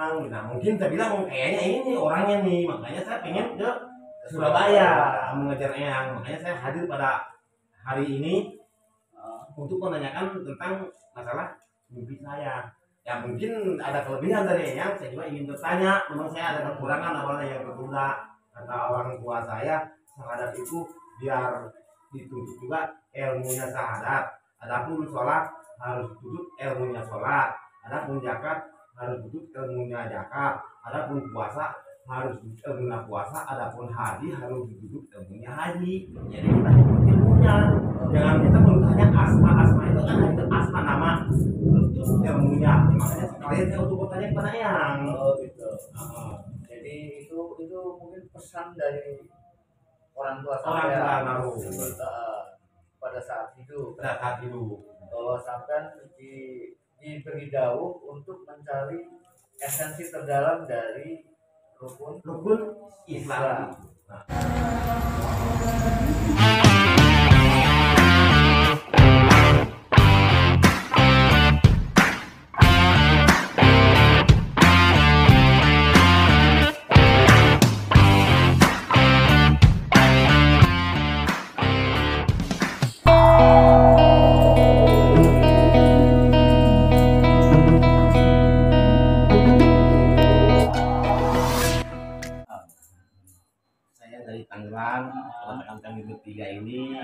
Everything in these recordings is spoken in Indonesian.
Nah, mungkin saya bilang kayaknya ini orangnya nih, makanya saya pengen ke Surabaya mengejar Eyang. Makanya saya hadir pada hari ini untuk menanyakan tentang masalah mimpi saya. Ya mungkin ada kelebihan dari Eyang, saya juga ingin bertanya. Memang saya ada kekurangan awalnya yang tertunda. Kata orang tua saya, syahadat itu biar dituntut juga ilmunya syahadat. Adapun sholat harus dituntut ilmunya sholat. Adapun zakat harus dituntut ilmunya zakat. Adapun puasa harus dituntut ilmunya puasa. Adapun haji harus dituntut ilmunya haji. Jadi kita ikut ilmunya. Jangan kita bertanya asma itu kan itu asma nama untuk ilmunya. Makanya sekalian saya untuk bertanya kepada Eyang. Oh gitu. Jadi itu mungkin pesan dari orang tua saya pada saat hidup. Kalau sampai diberi dawuh untuk mencari esensi terdalam dari rukun Islam. Dari Tangerang, teman-teman kami bertiga ini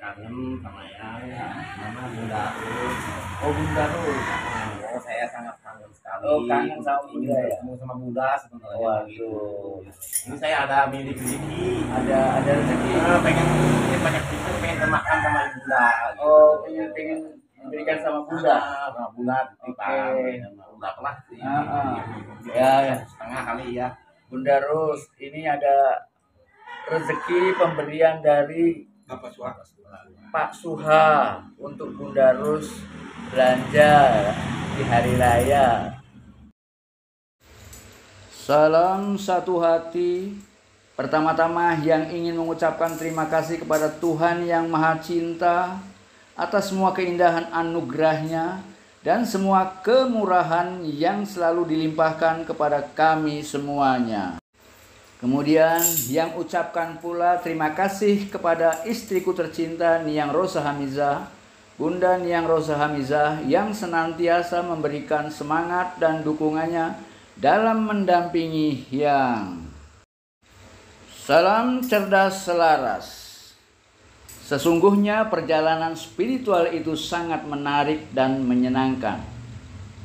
kangen sama Eyang, nama Bunda Rus. Oh Bunda Rus. Oh saya sangat kangen sekali. Oh kangen sama Bunda ya. Ketemu sama Bunda sebenarnya. Waduh. Ini saya ada milik rezeki. Ada rezeki. Pengen banyak pikir, pengen makan sama Bunda. Oh pengen diberikan sama Bunda. Sama Bunda. Oke. Berapa lah sih? Ya. Setengah kali ya. Bunda Rus, ini ada rezeki pemberian dari Pak Suha untuk Bunda Rus belanja di hari raya. Salam satu hati. Pertama-tama yang ingin mengucapkan terima kasih kepada Tuhan yang Maha Cinta atas semua keindahan anugerahnya dan semua kemurahan yang selalu dilimpahkan kepada kami semuanya. Kemudian yang ucapkan pula terima kasih kepada istriku tercinta Niang Rosa Hamizah, Bunda Niang Rosa Hamizah yang senantiasa memberikan semangat dan dukungannya dalam mendampingi Hyang. Salam cerdas selaras. Sesungguhnya perjalanan spiritual itu sangat menarik dan menyenangkan.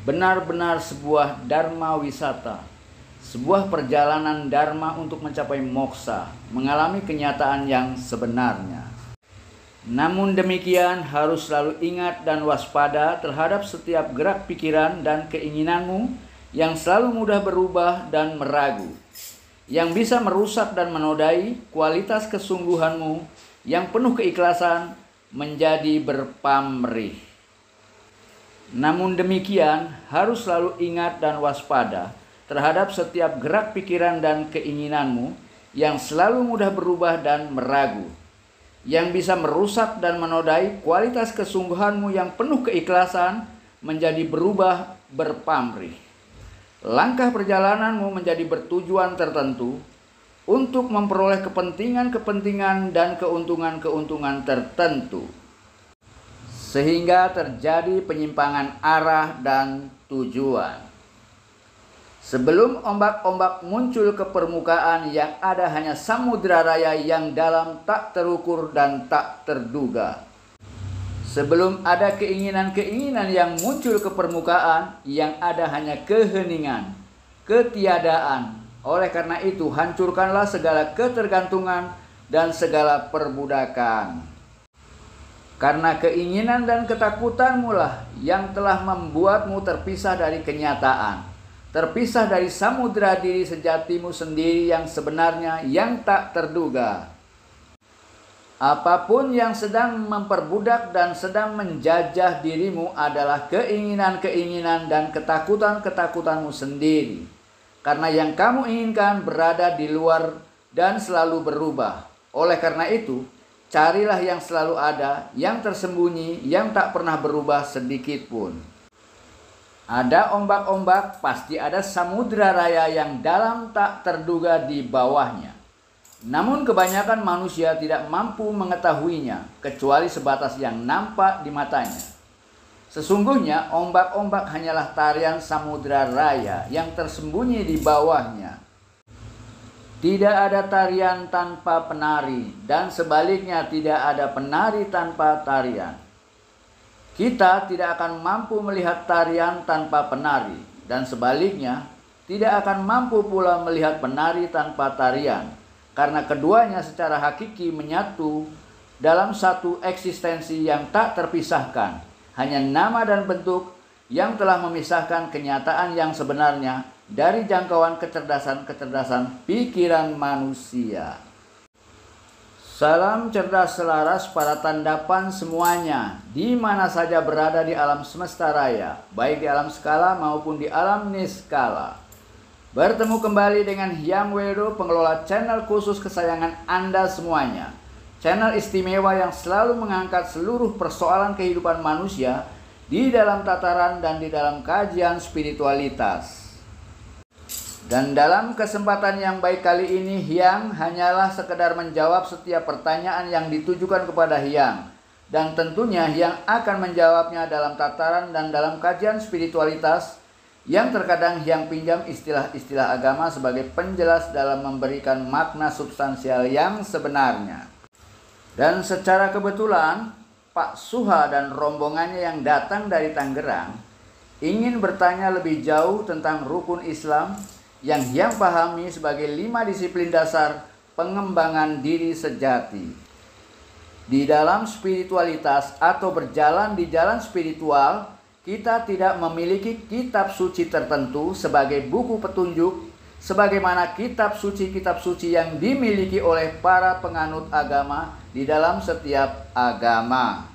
Benar-benar sebuah dharma wisata. Sebuah perjalanan dharma untuk mencapai moksa, mengalami kenyataan yang sebenarnya. Namun demikian harus selalu ingat dan waspada terhadap setiap gerak pikiran dan keinginanmu yang selalu mudah berubah dan meragu, yang bisa merusak dan menodai kualitas kesungguhanmu yang penuh keikhlasan menjadi berpamrih. Namun demikian harus selalu ingat dan waspada terhadap setiap gerak pikiran dan keinginanmu yang selalu mudah berubah dan meragu, yang bisa merusak dan menodai kualitas kesungguhanmu yang penuh keikhlasan menjadi berubah berpamrih. Langkah perjalananmu menjadi bertujuan tertentu untuk memperoleh kepentingan-kepentingan dan keuntungan-keuntungan tertentu, sehingga terjadi penyimpangan arah dan tujuan. Sebelum ombak-ombak muncul ke permukaan, yang ada hanya samudra raya yang dalam tak terukur dan tak terduga. Sebelum ada keinginan-keinginan yang muncul ke permukaan, yang ada hanya keheningan, ketiadaan. Oleh karena itu, hancurkanlah segala ketergantungan dan segala perbudakan. Karena keinginan dan ketakutanmu lah yang telah membuatmu terpisah dari kenyataan. Terpisah dari samudra diri sejatimu sendiri yang sebenarnya yang tak terduga. Apapun yang sedang memperbudak dan sedang menjajah dirimu adalah keinginan-keinginan dan ketakutan-ketakutanmu sendiri. Karena yang kamu inginkan berada di luar dan selalu berubah. Oleh karena itu, carilah yang selalu ada, yang tersembunyi, yang tak pernah berubah sedikit pun. Ada ombak-ombak, pasti ada samudra raya yang dalam tak terduga di bawahnya. Namun kebanyakan manusia tidak mampu mengetahuinya, kecuali sebatas yang nampak di matanya. Sesungguhnya ombak-ombak hanyalah tarian samudra raya yang tersembunyi di bawahnya. Tidak ada tarian tanpa penari, dan sebaliknya tidak ada penari tanpa tarian. Kita tidak akan mampu melihat tarian tanpa penari, dan sebaliknya tidak akan mampu pula melihat penari tanpa tarian, karena keduanya secara hakiki menyatu dalam satu eksistensi yang tak terpisahkan. Hanya nama dan bentuk yang telah memisahkan kenyataan yang sebenarnya dari jangkauan kecerdasan-kecerdasan pikiran manusia. Salam cerdas selaras para tandapan semuanya, di mana saja berada di alam semesta raya, baik di alam skala maupun di alam niskala. Bertemu kembali dengan Hyang Wedo, pengelola channel khusus kesayangan Anda semuanya. Channel istimewa yang selalu mengangkat seluruh persoalan kehidupan manusia di dalam tataran dan di dalam kajian spiritualitas. Dan dalam kesempatan yang baik kali ini, Hyang hanyalah sekedar menjawab setiap pertanyaan yang ditujukan kepada Hyang. Dan tentunya Hyang akan menjawabnya dalam tataran dan dalam kajian spiritualitas yang terkadang Hyang pinjam istilah-istilah agama sebagai penjelas dalam memberikan makna substansial yang sebenarnya. Dan secara kebetulan, Pak Suha dan rombongannya yang datang dari Tangerang ingin bertanya lebih jauh tentang rukun Islam yang Hyang pahami sebagai 5 disiplin dasar pengembangan diri sejati. Di dalam spiritualitas atau berjalan di jalan spiritual, kita tidak memiliki kitab suci tertentu sebagai buku petunjuk, sebagaimana kitab suci yang dimiliki oleh para penganut agama di dalam setiap agama.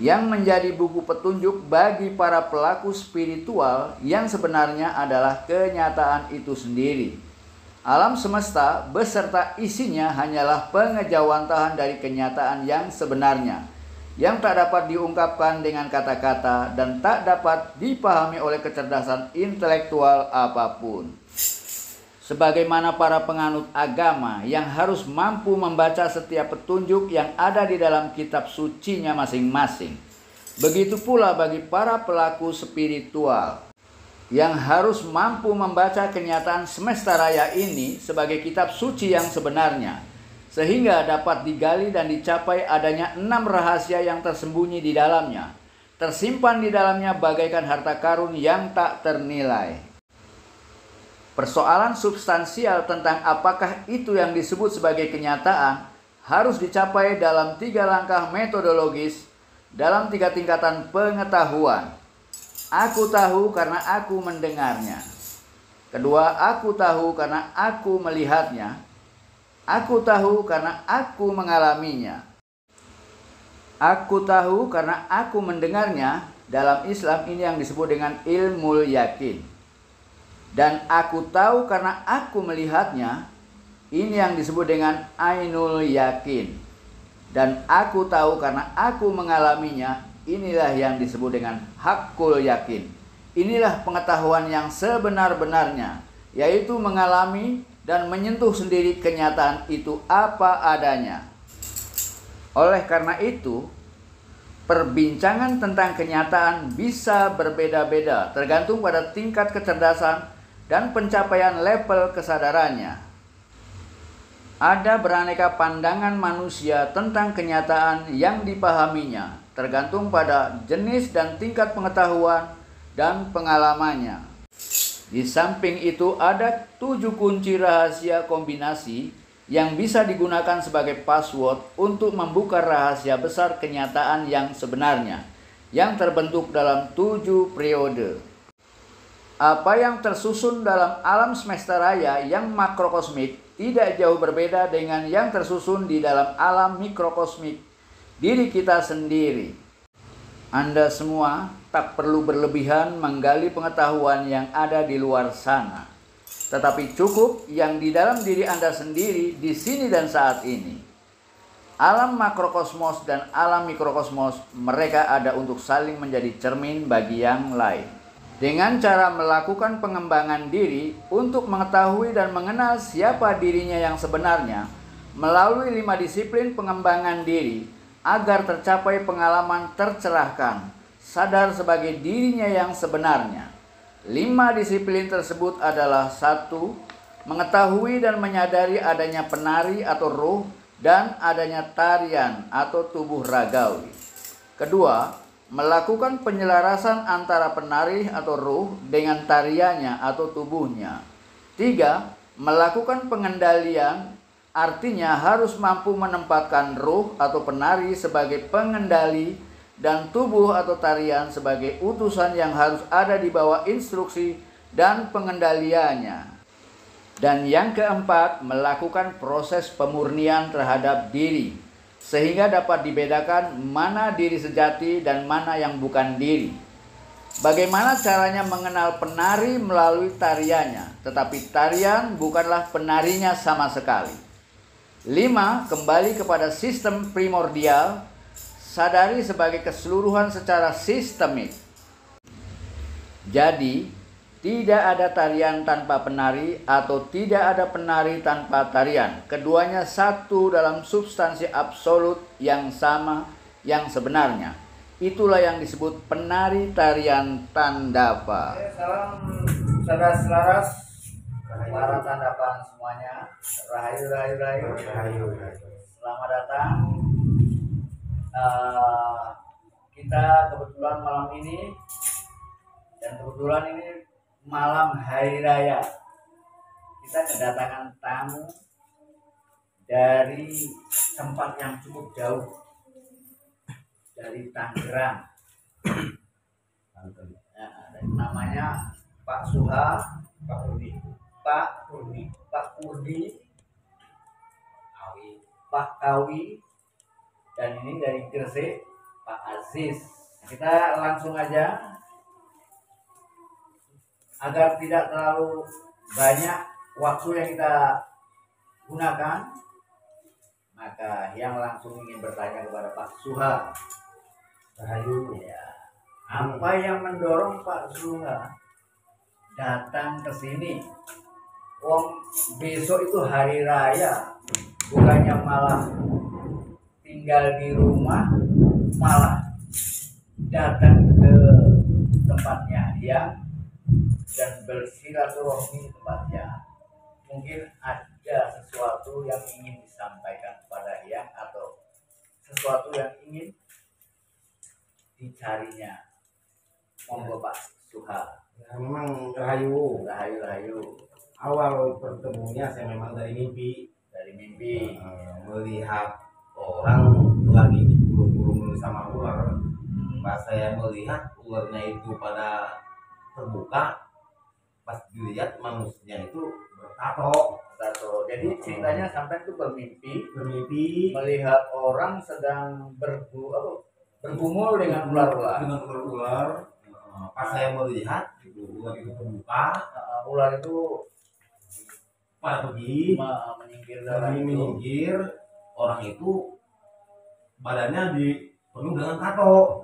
Yang menjadi buku petunjuk bagi para pelaku spiritual yang sebenarnya adalah kenyataan itu sendiri. Alam semesta beserta isinya hanyalah pengejawantahan dari kenyataan yang sebenarnya, yang tak dapat diungkapkan dengan kata-kata dan tak dapat dipahami oleh kecerdasan intelektual apapun. Sebagaimana para penganut agama yang harus mampu membaca setiap petunjuk yang ada di dalam kitab sucinya masing-masing, begitu pula bagi para pelaku spiritual yang harus mampu membaca kenyataan semesta raya ini sebagai kitab suci yang sebenarnya, sehingga dapat digali dan dicapai adanya 6 rahasia yang tersembunyi di dalamnya, tersimpan di dalamnya bagaikan harta karun yang tak ternilai. Persoalan substansial tentang apakah itu yang disebut sebagai kenyataan harus dicapai dalam 3 langkah metodologis dalam 3 tingkatan pengetahuan. Aku tahu karena aku mendengarnya. Kedua, aku tahu karena aku melihatnya. Aku tahu karena aku mengalaminya. Aku tahu karena aku mendengarnya. Dalam Islam ini yang disebut dengan ilmu yakin. Dan aku tahu karena aku melihatnya, ini yang disebut dengan ainul yakin. Dan aku tahu karena aku mengalaminya, inilah yang disebut dengan hakul yakin. Inilah pengetahuan yang sebenar-benarnya, yaitu mengalami dan menyentuh sendiri kenyataan itu apa adanya. Oleh karena itu, perbincangan tentang kenyataan bisa berbeda-beda tergantung pada tingkat kecerdasan dan pencapaian level kesadarannya. Ada beraneka pandangan manusia tentang kenyataan yang dipahaminya, tergantung pada jenis dan tingkat pengetahuan dan pengalamannya. Di samping itu ada 7 kunci rahasia kombinasi yang bisa digunakan sebagai password untuk membuka rahasia besar kenyataan yang sebenarnya, yang terbentuk dalam 7 periode. Apa yang tersusun dalam alam semesta raya yang makrokosmik tidak jauh berbeda dengan yang tersusun di dalam alam mikrokosmik diri kita sendiri. Anda semua tak perlu berlebihan menggali pengetahuan yang ada di luar sana, tetapi cukup yang di dalam diri Anda sendiri di sini dan saat ini. Alam makrokosmos dan alam mikrokosmos, mereka ada untuk saling menjadi cermin bagi yang lain. Dengan cara melakukan pengembangan diri untuk mengetahui dan mengenal siapa dirinya yang sebenarnya melalui 5 disiplin pengembangan diri agar tercapai pengalaman tercerahkan, sadar sebagai dirinya yang sebenarnya. 5 disiplin tersebut adalah: 1. Mengetahui dan menyadari adanya penari atau ruh dan adanya tarian atau tubuh ragawi. Kedua, melakukan penyelarasan antara penari atau ruh dengan tariannya atau tubuhnya. 3. Melakukan pengendalian, artinya harus mampu menempatkan ruh atau penari sebagai pengendali dan tubuh atau tarian sebagai utusan yang harus ada di bawah instruksi dan pengendaliannya. Dan yang keempat, melakukan proses pemurnian terhadap diri, sehingga dapat dibedakan mana diri sejati dan mana yang bukan diri. Bagaimana caranya mengenal penari melalui tariannya, tetapi tarian bukanlah penarinya sama sekali. 5. Kembali kepada sistem primordial, sadari sebagai keseluruhan secara sistemik. Jadi, tidak ada tarian tanpa penari atau tidak ada penari tanpa tarian. Keduanya satu dalam substansi absolut yang sama, yang sebenarnya. Itulah yang disebut penari tarian Tandava. Salam saudara selaras, para Tandavan semuanya. Rahayu, rahayu, rahayu. Rahayu. Selamat datang. Kita kebetulan malam ini, dan kebetulan ini malam hari raya, kita kedatangan tamu dari tempat yang cukup jauh, dari Tangerang. Namanya Pak Suha, Pak Kurdi, Pak Kawi, dan ini dari Gresik, Pak Aziz. Kita langsung aja, agar tidak terlalu banyak waktu yang kita gunakan, maka yang langsung ingin bertanya kepada Pak Suha. Rahayu. Ya, apa yang mendorong Pak Suha datang ke sini? Wong besok itu hari raya, bukannya malah tinggal di rumah, malah datang ke tempatnya yang dan bersilaturahmi tempatnya. Mungkin ada sesuatu yang ingin disampaikan kepada yang, atau sesuatu yang ingin dicarinya. Monggo Pak Suha. Ya, memang Rahayu. Rahayu. Awal pertemunya saya memang dari mimpi. Melihat orang lagi digulung-gulung sama ular. Pas saya melihat ularnya itu pada terbuka, pas dilihat manusia itu bertato. Jadi ceritanya sampai itu bermimpi melihat orang sedang bergumul dengan ular-ular. Pas saya melihat itu ular itu terbuka, ular itu pada pergi menyingkir. Orang itu badannya dipenuhi dengan tato.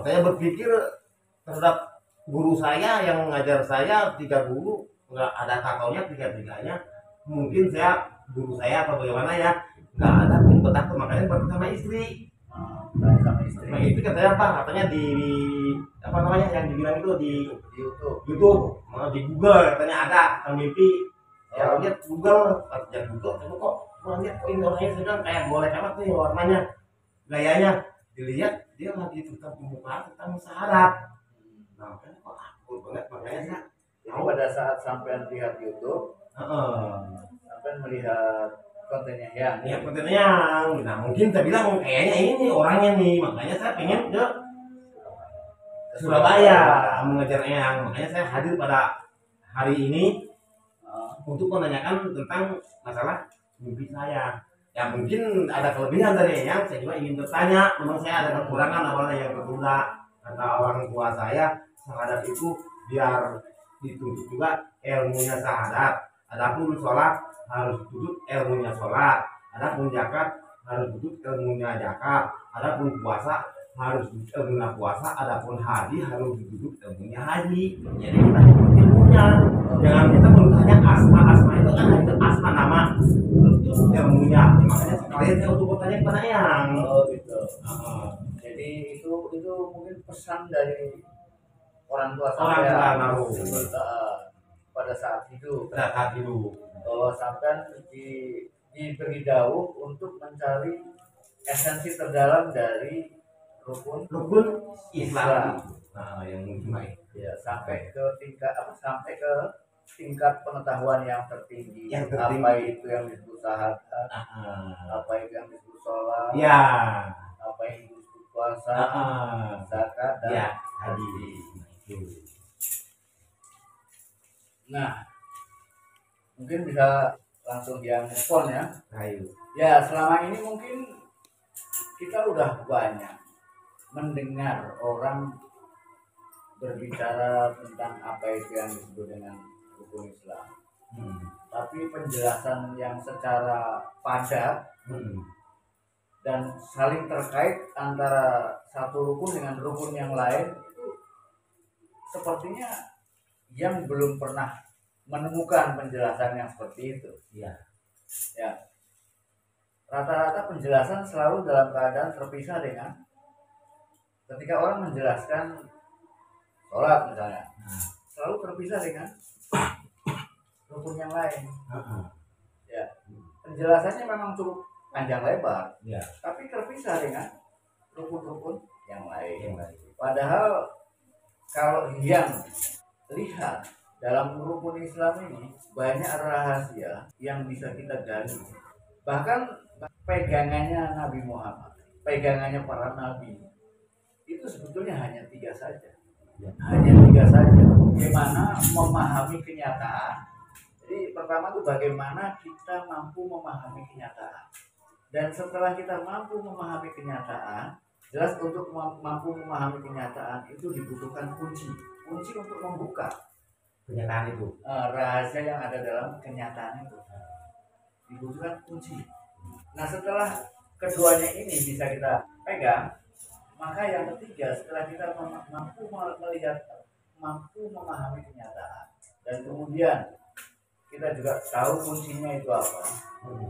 Saya berpikir terhadap guru saya yang mengajar saya, 3 guru nggak ada tatonya, 3-3-nya. Mungkin guru saya atau bagaimana ya, nggak ada pun bertato, makanya bertato sama istri. Nah itu katanya apa? Katanya di apa namanya yang dibilang itu di YouTube, di Google katanya ada mimpi. Ya lihat Google, coba kok lihat ini orangnya sedang kayak boleh amat nih warnanya, gayanya. Dilihat dia lagi tetap muka tetap syarat. Nah, makanya kok aku banget, makanya jadi pada saat sampai lihat YouTube, sampai melihat kontennya yang. Iya kontennya yang. Nah mungkin saya bilang kayaknya ini orangnya nih, makanya saya pengen ke Surabaya mengejar Eyang. Makanya saya hadir pada hari ini untuk menanyakan tentang masalah mimpi saya. Ya mungkin ada kelebihan dari Eyang, saya juga ingin bertanya. Memang saya ada kekurangan apa yang tertunda. Kata orang tua saya, syahadat itu biar dituntut juga ilmunya syahadat. Adapun sholat harus dituntut ilmunya sholat. Adapun zakat harus dituntut ilmunya zakat. Adapun puasa harus ilmunya puasa, adapun haji harus duduk ilmunya haji. Jadi kita ikut ilmunya, jangan kita bertanya asma itu kan itu asma nama itu ilmunya. Makanya sekalian saya untuk bertanya kepada yang gitu. Jadi itu mungkin pesan dari orang tua saya pada saat hidup bahwa sampai diberi dawuh untuk mencari esensi terdalam dari rukun Islam. Yang mujma'i. Ya, sampai ke tingkat pengetahuan yang tertinggi. Apa itu yang disebut syahadat, apa itu yang disebut sholat, ya, apa yang disebut puasa, zakat dan ya, haji. Nah, mungkin bisa langsung yang respon ya. Ayo. Ya, selama ini mungkin kita udah banyak mendengar orang berbicara tentang apa itu yang disebut dengan rukun Islam. Tapi penjelasan yang secara padat dan saling terkait antara satu rukun dengan rukun yang lain itu sepertinya yang belum pernah menemukan penjelasan yang seperti itu. Ya. Rata-rata penjelasan selalu dalam keadaan terpisah dengan ketika orang menjelaskan sholat misalnya, selalu terpisah dengan rukun yang lain. Ya, penjelasannya memang cukup panjang lebar, tapi terpisah dengan rukun-rukun yang lain. Padahal kalau yang lihat dalam rukun Islam ini banyak rahasia yang bisa kita gali. Bahkan pegangannya Nabi Muhammad, pegangannya para nabi itu sebetulnya hanya 3 saja. Hanya 3 saja. Bagaimana memahami kenyataan. Jadi pertama itu bagaimana kita mampu memahami kenyataan. Dan setelah kita mampu memahami kenyataan, jelas untuk mampu memahami kenyataan itu dibutuhkan kunci untuk membuka Kenyataan itu. Rahasia yang ada dalam kenyataan itu. Dibutuhkan kunci. Nah, setelah keduanya ini bisa kita pegang, maka yang ketiga setelah kita mampu melihat, mampu memahami kenyataan, dan kemudian kita juga tahu kuncinya itu apa.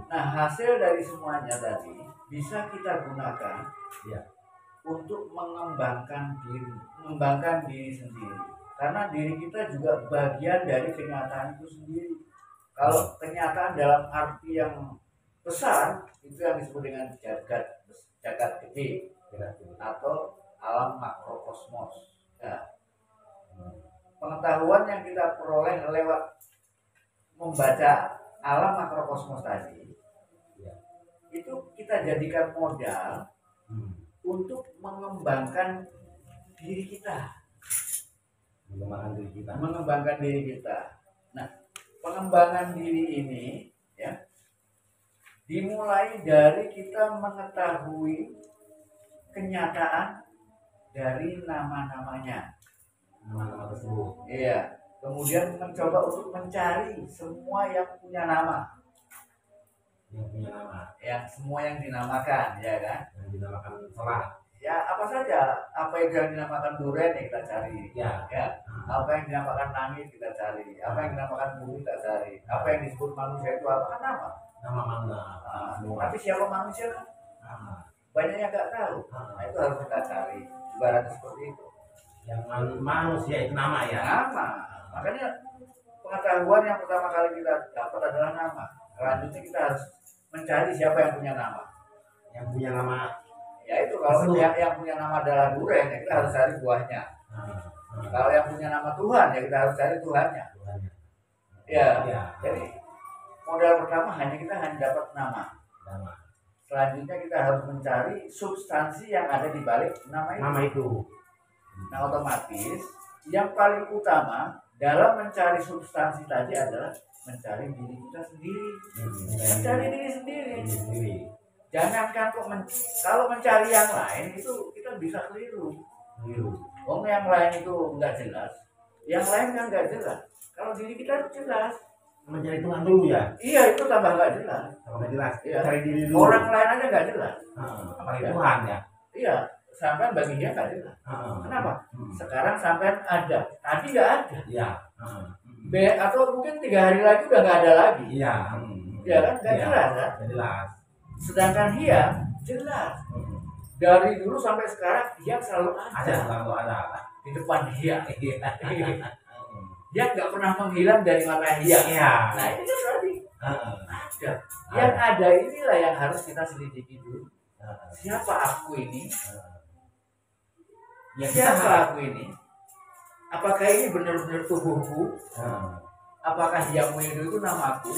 Nah, hasil dari semuanya tadi bisa kita gunakan untuk mengembangkan diri sendiri. Karena diri kita juga bagian dari kenyataan itu sendiri. Kalau kenyataan dalam arti yang besar itu yang disebut dengan jagat gede atau alam makrokosmos. Ya. Pengetahuan yang kita peroleh lewat membaca alam makrokosmos tadi itu kita jadikan modal untuk mengembangkan diri kita. Mengembangkan diri kita. Nah, pengembangan diri ini ya dimulai dari kita mengetahui kenyataan dari nama-namanya. Nama-nama tersebut. Iya. Kemudian mencoba untuk mencari semua yang punya nama. Ya, semua yang dinamakan, ya kan? Yang dinamakan sholat. Ya, apa saja. Apa yang dinamakan duren ya kita cari. Ya. Apa yang dinamakan langit kita cari. Apa yang dinamakan bumi kita cari. Apa yang disebut manusia itu apa kan nama? Nama mana? Tapi siapa manusia kan? Banyak yang nggak tahu. Nah, itu harus kita cari. Ibaratnya seperti itu. Yang manusia itu nama ya. Nama. Makanya pengetahuan yang pertama kali kita dapat adalah nama. Selanjutnya kita harus mencari siapa yang punya nama. Yang punya nama. Ya itu kalau yang punya nama adalah duren ya kita harus cari buahnya. Kalau yang punya nama Tuhan ya kita harus cari Tuhannya. Ya. Jadi modal pertama kita hanya dapat nama. Selanjutnya kita harus mencari substansi yang ada di balik nama itu. Nah, otomatis yang paling utama dalam mencari substansi tadi adalah mencari diri kita sendiri. Mencari diri sendiri. Jangankan kalau mencari yang lain itu kita bisa keliru. Yang lain itu nggak jelas. Yang lain kan nggak jelas. Kalau diri kita jelas. Mencari Tuhan dulu ya? Iya, itu tambah nggak jelas. Tambah nggak jelas. Iya. Cari diri dulu. Orang lain aja nggak jelas. Apalagi Tuhan ya? Iya. sampean bagi dia nggak jelas. Heeh. Kenapa? Sekarang sampean ada, tadi nggak ada. Iya. Heeh. Atau mungkin 3 hari lagi udah nggak ada lagi. Iya. Ya kan, nggak Iya. jelas kan? Nggak jelas. Sedangkan hiang jelas. Dari dulu sampai sekarang hiang selalu Ada, selalu ada. di depan hiang. Iya. Hiang nggak pernah menghilang dari mata hiang. Iya. Nah ini kan berarti Heeh. ada. Yang ada inilah yang harus kita selidiki dulu. Siapa aku ini? Ya, Siapa aku ini? Apakah ini benar-benar tubuhku? Apakah Hyang Wedo itu namaku?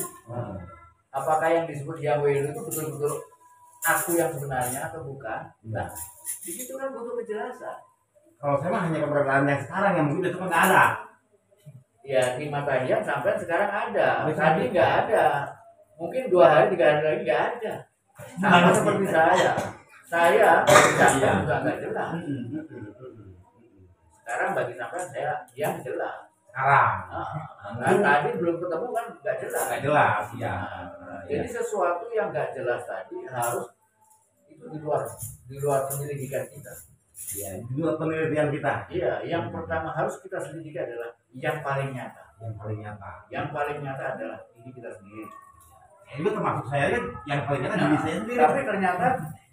Apakah yang disebut Hyang Wedo itu betul-betul aku yang sebenarnya atau bukan? Nah, di situ kan butuh kejelasan. Kalau saya mah hanya keberadaan yang sekarang yang mungkin besok nggak ada. Ya di mata Hyang sampai sekarang ada, Bisa. tadi nggak ada. Mungkin 2 hari 3 hari lagi nggak ada. Sama seperti saya. Saya juga nggak jelas. Sekarang bagi sampai saya Hyang jelas. Sekarang Nah, tadi belum ketemu kan nggak jelas. nggak jelas, ya. Jadi sesuatu yang nggak jelas tadi harus itu di luar penyelidikan kita. Ya, dua penelitian kita Iya, yang pertama harus kita selidiki adalah yang paling nyata. yang paling nyata. Yang paling nyata adalah diri kita sendiri. Itu termasuk saya kan yang paling nyata diri saya sendiri. Tapi ternyata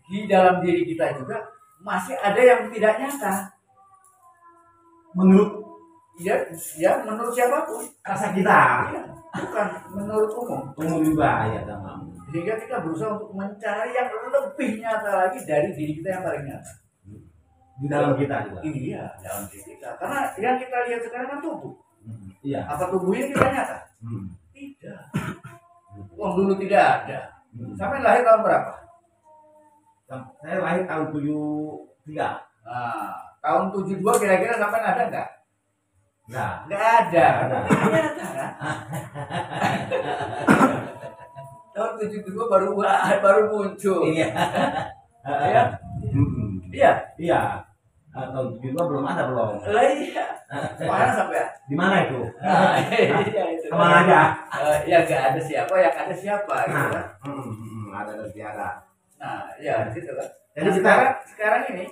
di dalam diri kita juga masih ada yang tidak nyata. Menurut Ya menurut siapapun. rasa kita, Iya, bukan menurut umum. umum juga ya, teman. Sehingga kita berusaha untuk mencari yang lebih nyata lagi dari diri kita yang paling nyata. Di dalam kita juga. Iya, dalam diri kita. Karena yang kita lihat sekarang kan tubuh. Iya. Apa tubuhnya kita nyata? Tidak. Wong dulu tidak ada. Sampai lahir tahun berapa? Saya lahir tahun 73. Nah, tahun 72 kira-kira sampai ada nggak? Enggak. Nggak ada. Ada. Nyata kan? Tahun 72 baru muncul. Iya. Iya. Iya. Iya. Tahun 72 belum ada belum. Lah iya. Mana sampai? Di mana itu? Nah, iya itu. Kemana aja? Ya nggak ada siapa, yang ada siapa gitu kan. Ada dan tiada. Nah, ya gitu kan. Jadi Jadi sekarang ini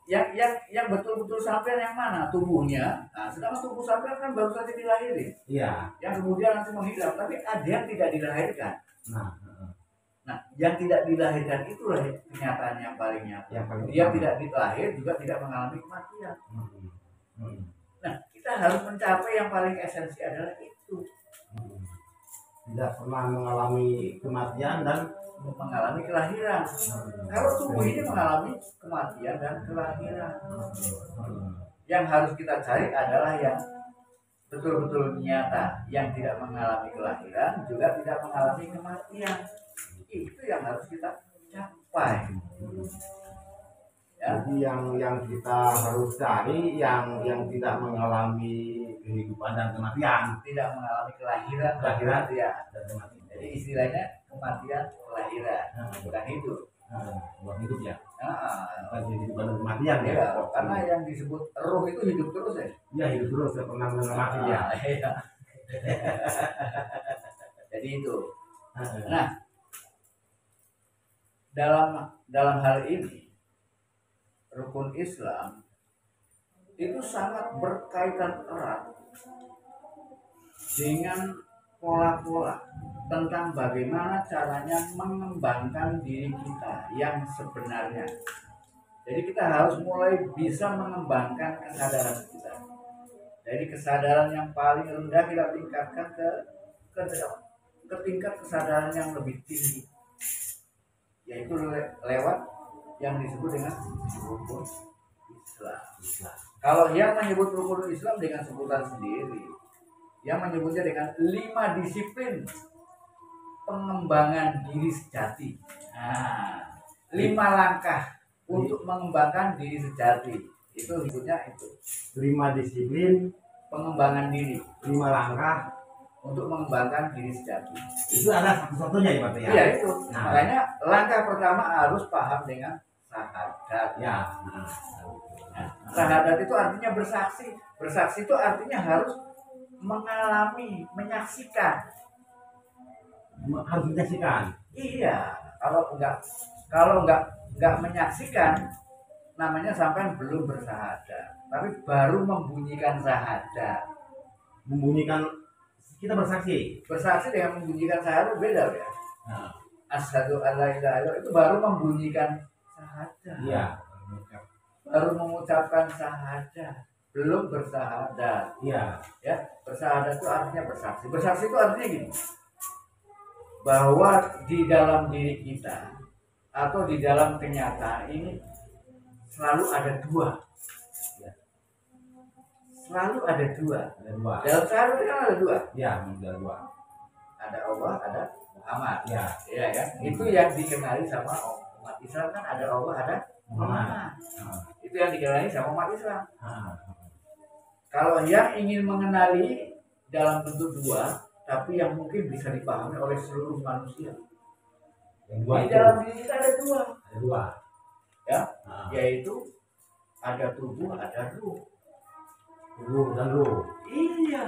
yang betul-betul sampai yang mana tubuhnya. Nah, sedangkan tubuh sampai kan baru saja dilahirin. Iya. Yang kemudian langsung menghilang, tapi ada yang tidak dilahirkan. Nah, Yang tidak dilahirkan itulah kenyataan yang paling nyata. yang paling Dia utama. tidak dilahir juga tidak mengalami kematian. Hmm. Nah, kita harus mencapai yang paling esensi adalah itu, Tidak pernah mengalami kematian dan mengalami kelahiran. Kalau tubuh ini mengalami kematian dan kelahiran, yang harus kita cari adalah yang betul-betul nyata, yang tidak mengalami kelahiran juga tidak mengalami kematian. Itu yang harus kita capai. Ya. Jadi yang kita harus cari yang tidak mengalami kehidupan dan kematian. Tidak mengalami kelahiran dan Kelahiran. kematian. Dan kematian. Jadi istilahnya kematian kelahiran, bukan hidup. Buat hidup ya. Nah, Bukan kehidupan dan kematian ya. ya, karena yang disebut ruh itu hidup terus ya. Ya hidup terus, tidak pernah mati ya. Iya. Jadi itu. Nah, dalam hal ini rukun Islam itu sangat berkaitan erat dengan pola-pola tentang bagaimana caranya mengembangkan diri kita yang sebenarnya. Jadi kita harus mulai bisa mengembangkan kesadaran kita. Jadi kesadaran yang paling rendah kita tingkatkan ke tingkat kesadaran yang lebih tinggi, yaitu lewat yang disebut dengan rukun Islam. Kalau yang menyebut rukun Islam dengan sebutan sendiri, yang menyebutnya dengan 5 disiplin pengembangan diri sejati. Nah, 5 langkah untuk mengembangkan diri sejati. Itu disebutnya itu 5 disiplin, pengembangan diri 5 langkah. untuk mengembangkan diri sejati. Itu adalah satu-satunya ya Pak ya. Iya itu. Nah. Makanya langkah pertama harus paham dengan syahadat. Ya. Nah, syahadat itu artinya bersaksi. Bersaksi itu artinya harus mengalami, menyaksikan. Harus menyaksikan. Iya, kalau enggak nggak menyaksikan, namanya sampean belum bersahadat, tapi baru membunyikan syahadat. Membunyikan, kita bersaksi. Bersaksi dengan membunyikan syahadat beda ya. Nah, Asyhadu an la ilaha illallah itu baru membunyikan syahadat. iya. Baru mengucapkan syahadat, belum bersahadat. Iya. Ya, bersahadat itu artinya bersaksi. Bersaksi itu artinya gini, bahwa di dalam diri kita atau di dalam kenyataan ini selalu ada dua. Ya. Selalu ada dua. Ada dua. Dalam syahadat kan ada dua. Iya, ada dua. Ada Allah, ada Muhammad. Iya. Iya kan? Itu yang dikenali sama umat Islam kan, ada Allah, ada Muhammad. Itu yang dikenali sama umat Islam. Kalau yang ingin mengenali dalam bentuk dua, tapi yang mungkin bisa dipahami oleh seluruh manusia. Yang dua Di itu. dalam diri kita ada dua, Ada dua. ya, Nah, yaitu ada tubuh, ada ruh. ruh dan ruh. Iya.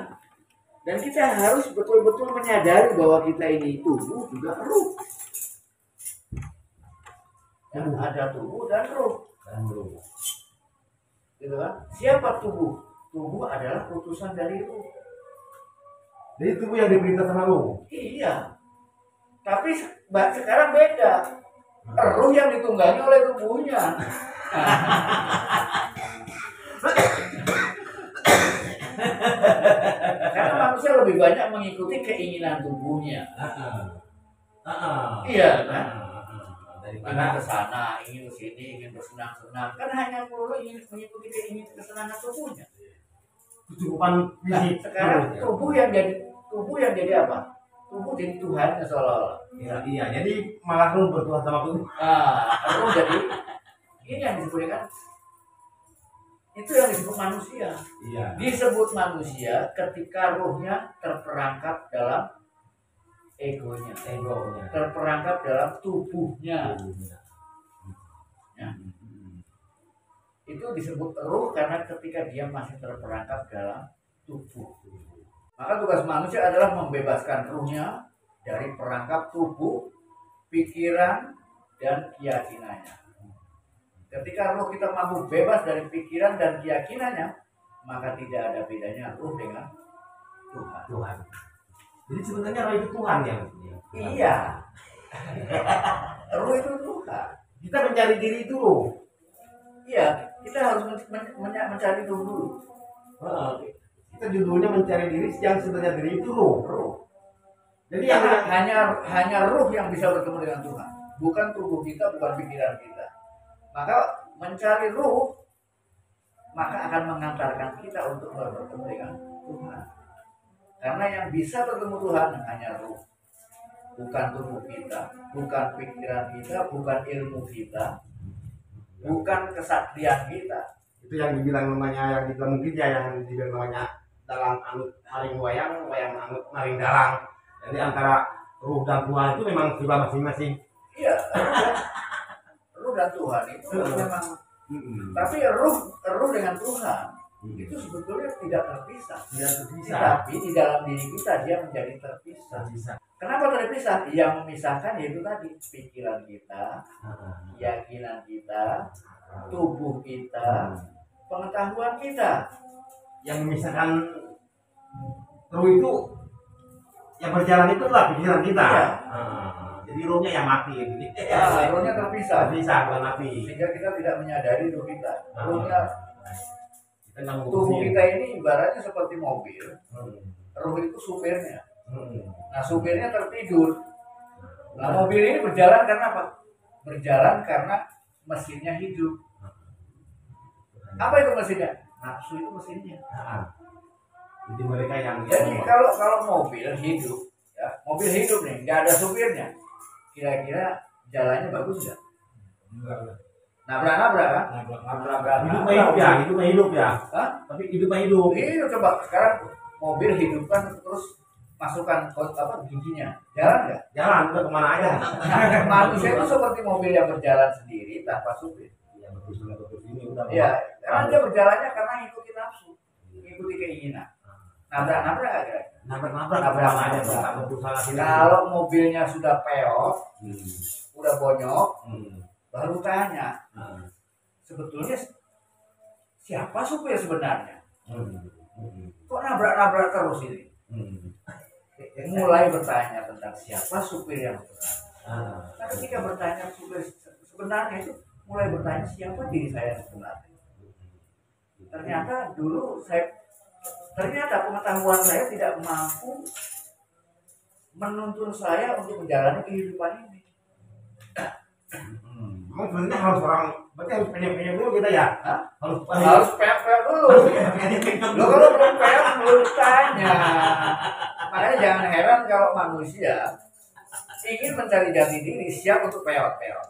Dan kita harus betul-betul menyadari bahwa kita ini tubuh juga ruh. Dan ada tubuh dan ruh. Dan ruh. Gitu kan? Siapa tubuh? Tubuh adalah utusan dari ruh. Jadi tubuh yang diperintah sama ruh. Iya. Tapi sekarang beda. Ruh yang ditunggangi oleh tubuhnya. Karena manusia lebih banyak mengikuti keinginan tubuhnya. Iya kan? Ingin Daripada ke sana, ingin ke sini, ingin bersenang-senang. Kan hanya perlu ingin mengikuti keinginan kesenangan tubuhnya. kecukupan Nah, fisik. sekarang tubuh yang jadi apa? Tubuh jadi Tuhannya seolah-olah. Iya, iya. Jadi malah ruh bertuah sama tubuh. Nah, ruh jadi ini yang disebut kan? Itu yang disebut manusia. Iya. Disebut manusia ketika ruhnya terperangkap dalam egonya, Egonya. terperangkap dalam tubuhnya. Ya. Itu disebut ruh karena ketika dia masih terperangkap dalam tubuh. Maka tugas manusia adalah membebaskan ruhnya dari perangkap tubuh, pikiran, dan keyakinannya. Ketika ruh kita mampu bebas dari pikiran dan keyakinannya, maka tidak ada bedanya ruh dengan Tuhan. Tuhan. Jadi sebenarnya roh itu Tuhan ya. Iya. Ruh itu Tuhan. Kita mencari diri itu roh. Iya, kita harus mencari Tuhan dulu. Kita judulnya mencari diri, yang sebenarnya diri itu roh. Ruh. Jadi Hanya ruh yang bisa bertemu dengan Tuhan, bukan tubuh kita, bukan pikiran kita. Maka mencari ruh, maka akan mengantarkan kita untuk bertemu dengan Tuhan. Karena yang bisa bertemu Tuhan hanya ruh, bukan tubuh kita, bukan pikiran kita, bukan ilmu kita, bukan kesaktian kita. itu yang dibilang namanya, yang dibilang mungkin ya, yang dibilang namanya dalam anut maring wayang, wayang anut maring dalang. Jadi antara ruh dan Tuhan itu memang sudah masing-masing. Iya, ruh dan Tuhan itu memang. Tapi ruh dengan Tuhan itu sebetulnya tidak terpisah. Tidak terpisah. Tapi di dalam diri kita dia menjadi terpisah. Bisa. Kenapa terpisah? Yang memisahkan yaitu tadi pikiran kita, keyakinan kita, tubuh kita, pengetahuan kita. Yang memisahkan ruh itu, yang berjalan itu adalah pikiran kita. Iya. Jadi ruhnya yang mati. Ruhnya terpisah. Bisa, bukan mati. Sehingga kita tidak menyadari ruh kita. Ruhnya, Kita nggak tubuh ngurusin. kita ini ibaratnya seperti mobil. Ruh itu supirnya. Nah, supirnya tertidur. Nah, mobil ini berjalan karena apa? Berjalan karena mesinnya hidup. Apa itu mesinnya? Nafsu itu mesinnya. Jadi mereka yang Jadi kalau mobil hidup, ya, mobil hidup nih, nggak ada supirnya, kira-kira jalannya bagus nggak? Nabrak-nabrak kan? Nabrak-nabrak. hidup mah hidup ya, hidup mah hidup ya. Hah? Tapi hidup mah hidup. Ini coba sekarang mobil hidupkan terus masukkan giginya, jalan nggak? Jalan udah kemana aja. Manusia itu seperti mobil yang berjalan sendiri tanpa supir. Ya betul ini udah. Ya, karena dia berjalannya karena ngikuti nafsu, ngikuti keinginan. Nabrak-nabrak nggak kira-kira? Nabrak Nabrak kemana aja. aja. Tak betul salah sini. Kalau mobilnya sudah peot, udah bonyok, baru tanya, Ah. sebetulnya siapa supir sebenarnya? Hmm. Kok nabrak-nabrak terus ini? Hmm. Mulai bertanya tentang siapa supir yang sebenarnya. Ah. Nah, ketika bertanya supir sebenarnya itu mulai bertanya siapa diri saya yang sebenarnya. Ternyata ternyata pengetahuan saya tidak mampu menuntun saya untuk menjalani kehidupan ini. Sebenarnya berarti harus penyok-penyok dulu kita ya. Hah? Harus Harus dulu. Lo kalau belum belum tanya. Makanya jangan heran kalau manusia ingin mencari jati diri, siap untuk peot-peot.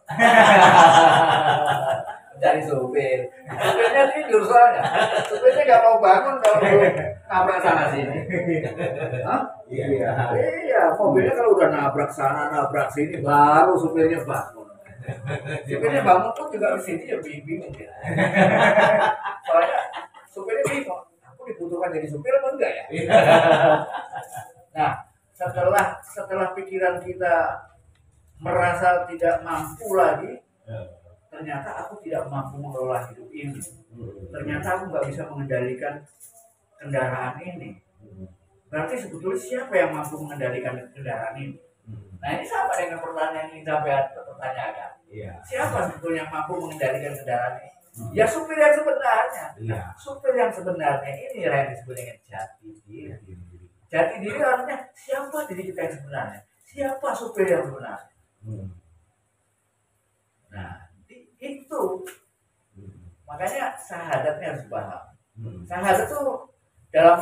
Mencari supir. Supirnya tidur soalnya. Supirnya nggak mau bangun kalau belum nabrak sana sini. Hah? Iya. Iya, mobilnya kalau udah nabrak sana, nabrak sini, baru supirnya bangun. Supirnya bangun pun juga di sini ya bingung ya. Soalnya supirnya bingung, aku dibutuhkan jadi supir apa enggak ya? Nah, setelah pikiran kita merasa tidak mampu lagi, ternyata aku tidak mampu mengelola hidup ini. Ternyata aku nggak bisa mengendalikan kendaraan ini. Berarti sebetulnya siapa yang mampu mengendalikan kendaraan ini? Nah, ini sama dengan pertanyaan yang sampai pertanyakan. Iya. Siapa sebetulnya yang mampu mengendalikan kendaraan ini? Ya supir yang sebenarnya. Iya. Supir yang sebenarnya ini yang disebut dengan jati diri. Jati diri artinya siapa diri kita yang sebenarnya? Siapa supir yang sebenarnya? Nah, itu makanya syahadatnya harus paham. Syahadat itu dalam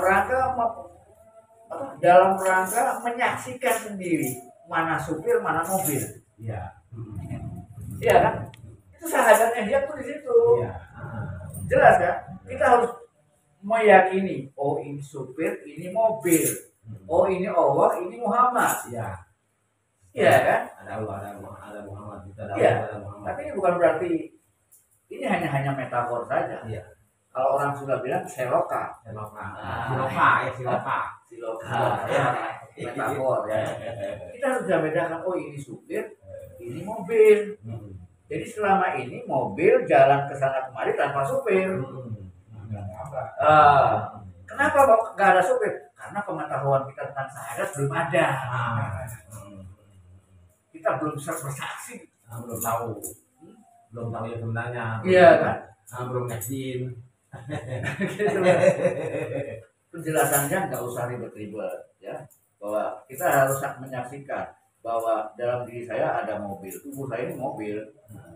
rangka menyaksikan sendiri mana supir, mana mobil. Iya. Iya kan? Itu syahadatnya dia tuh di situ. Iya. Jelas kan? Kita harus meyakini, oh ini supir, ini mobil. Oh ini Allah, ini Muhammad. Iya. Iya kan? Ada Muhammad, kita Iya. ada Muhammad. Tapi ini bukan berarti ini hanya metafor saja. Iya. Kalau orang sudah bilang seloka. Siloka. Ya, metafor ya. Kita harus bedakan, oh ini supir, ini mobil. Jadi selama ini mobil jalan ke sana kemari tanpa supir. Kenapa nggak ada supir? Karena pengetahuan kita tentang syahadat belum ada. Kita belum bisa bersaksi. Belum tahu yang sebenarnya. Iya kan? Belum yakin. Gitu lah. Penjelasannya nggak usah ribet-ribet ya, bahwa kita harus menyaksikan bahwa dalam diri saya ada mobil, tubuh saya ini mobil,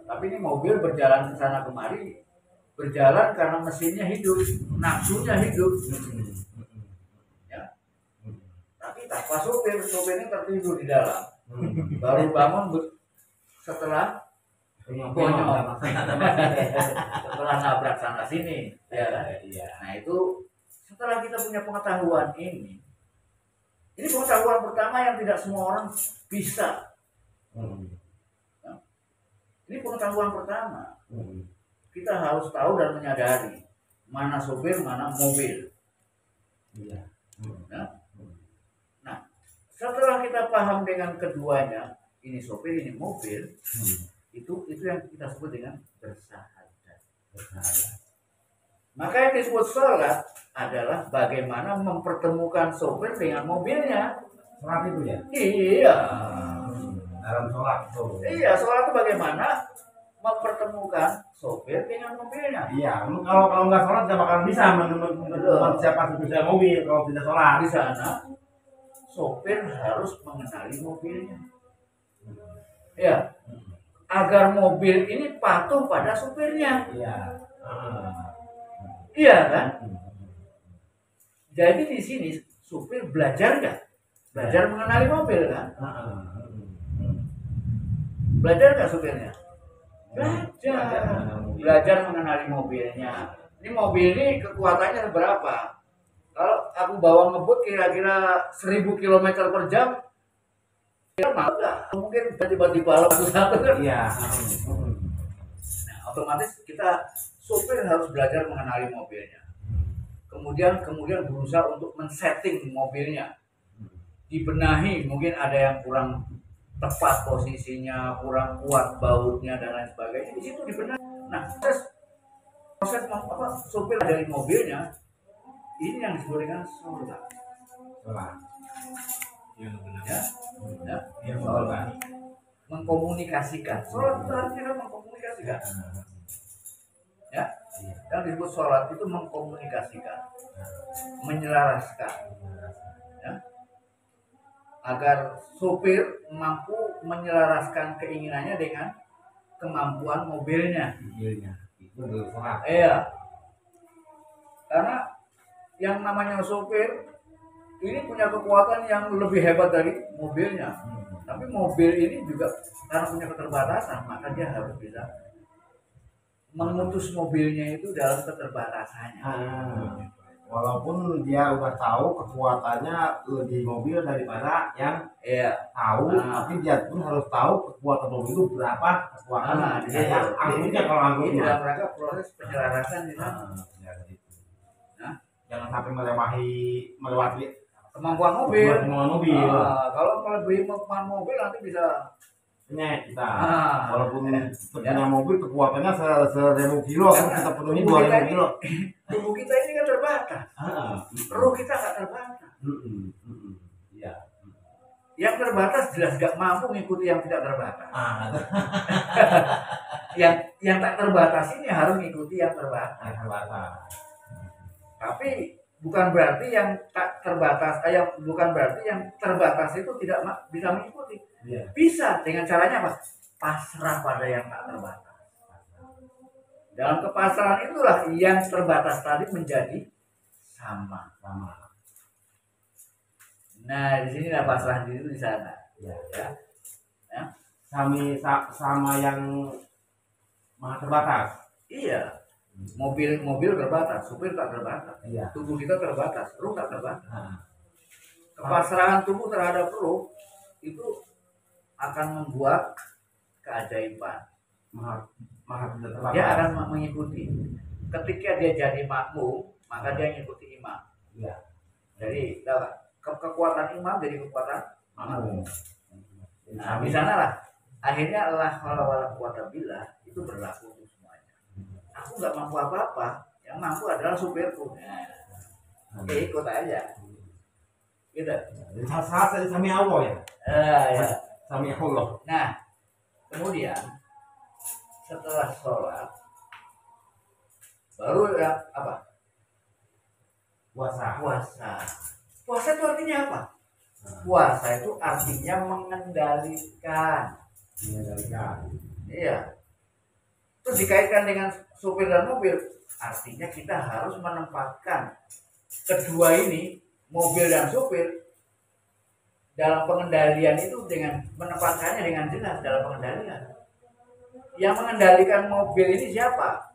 tapi ini mobil berjalan ke sana kemari, berjalan karena mesinnya hidup, nafsunya hidup, ya. Tapi tanpa supirnya tertidur di dalam, baru bangun setelah bonyok, setelah nabrak sana sini, ya kan? Nah itu setelah kita punya pengetahuan ini pengetahuan pertama yang tidak semua orang bisa. Ini pengetahuan pertama. Kita harus tahu dan menyadari mana sopir, mana mobil. Nah, setelah kita paham dengan keduanya, ini sopir, ini mobil, itu yang kita sebut dengan bersahadat. Maka yang disebut sholat adalah bagaimana mempertemukan sopir dengan mobilnya. Sholat itu ya? Iya. Dalam sholat itu. Iya, sholat itu bagaimana mempertemukan sopir dengan mobilnya. Iya, kalau nggak sholat nggak bakal bisa menemukan siapa supir mobil kalau tidak sholat. Di sana sopir harus mengenali mobilnya. Ya, agar mobil ini patuh pada supirnya. Iya. Iya kan? Jadi di sini supir belajar nggak? Belajar mengenali mobil kan? Belajar nggak supirnya? Belajar mengenali mobilnya. Ini mobil ini kekuatannya berapa? Kalau aku bawa ngebut kira-kira 1000 km per jam, mungkin tiba-tiba satu kan? Iya. Nah, otomatis kita supir harus belajar mengenali mobilnya. Kemudian berusaha untuk men-setting mobilnya. Dibenahi, mungkin ada yang kurang tepat posisinya, kurang kuat bautnya dan lain sebagainya, di situ dibenahi. Nah, proses sopir dari mobilnya ini yang disebut dengan sholat. Sholat. Yang benar. Ya, ya. Yang sholat. Mengkomunikasikan. Sholat itu artinya kan mengkomunikasikan. Ya, yang disebut sholat itu mengkomunikasikan, menyelaraskan, ya, agar sopir mampu menyelaraskan keinginannya dengan kemampuan mobilnya. Mobilnya itu dulu sholat. Iya, karena yang namanya sopir ini punya kekuatan yang lebih hebat dari mobilnya. Tapi mobil ini juga karena punya keterbatasan, maka dia harus bisa mengutus mobilnya itu dalam keterbatasannya. Walaupun dia udah tahu kekuatannya lebih mobil daripada yang tahu, tapi dia pun harus tahu kekuatan mobil itu berapa kekuatan. Angkutnya kalau angkutnya. Dalam rangka proses penyelarasan di sana. Jangan sampai melewati kemampuan mobil. Kalau melebihi kemampuan mobil nanti bisa penyet kita. Walaupun punya mobil kekuatannya 1000 kilo, kita penuhi 2000 kilo. Tubuh kita ini kan terbatas. Ruh kita nggak terbatas. Iya. Yang terbatas jelas nggak mampu mengikuti yang tidak terbatas. yang tak terbatas ini harus mengikuti yang terbatas. Tapi bukan berarti yang tak terbatas, bukan berarti yang terbatas itu tidak bisa mengikuti. Bisa dengan caranya apa? Pasrah pada yang tak terbatas. Dalam kepasrahan itulah yang terbatas tadi menjadi sama. Nah, di sini lah pasrah diri itu di sana. Ya. Sama yang maha terbatas. Iya. Mobil terbatas, supir tak terbatas. Iya. Tubuh kita terbatas, ruh tak terbatas. Kepasrahan tubuh terhadap ruh itu akan membuat keajaiban. Maha terbatas. Dia akan mengikuti. Ketika dia jadi makmum, maka dia mengikuti imam. Iya. Jadi, kekuatan imam jadi kekuatan makmum. Nah, di sana lah akhirnya Allah wala quwata billah itu berlaku untuk semuanya. Aku nggak mampu apa-apa, yang mampu adalah supirku. Nah, ikut aja. Gitu. Jadi saat sami Allah ya. Ya. Sami Allah. Nah, kemudian setelah sholat baru ya apa? Puasa. Puasa itu artinya apa? Puasa itu artinya mengendalikan. Iya. Terus dikaitkan dengan supir dan mobil, artinya kita harus menempatkan kedua ini, mobil dan supir, dalam pengendalian itu dengan menempatkannya dengan jelas dalam pengendalian. Yang mengendalikan mobil ini siapa?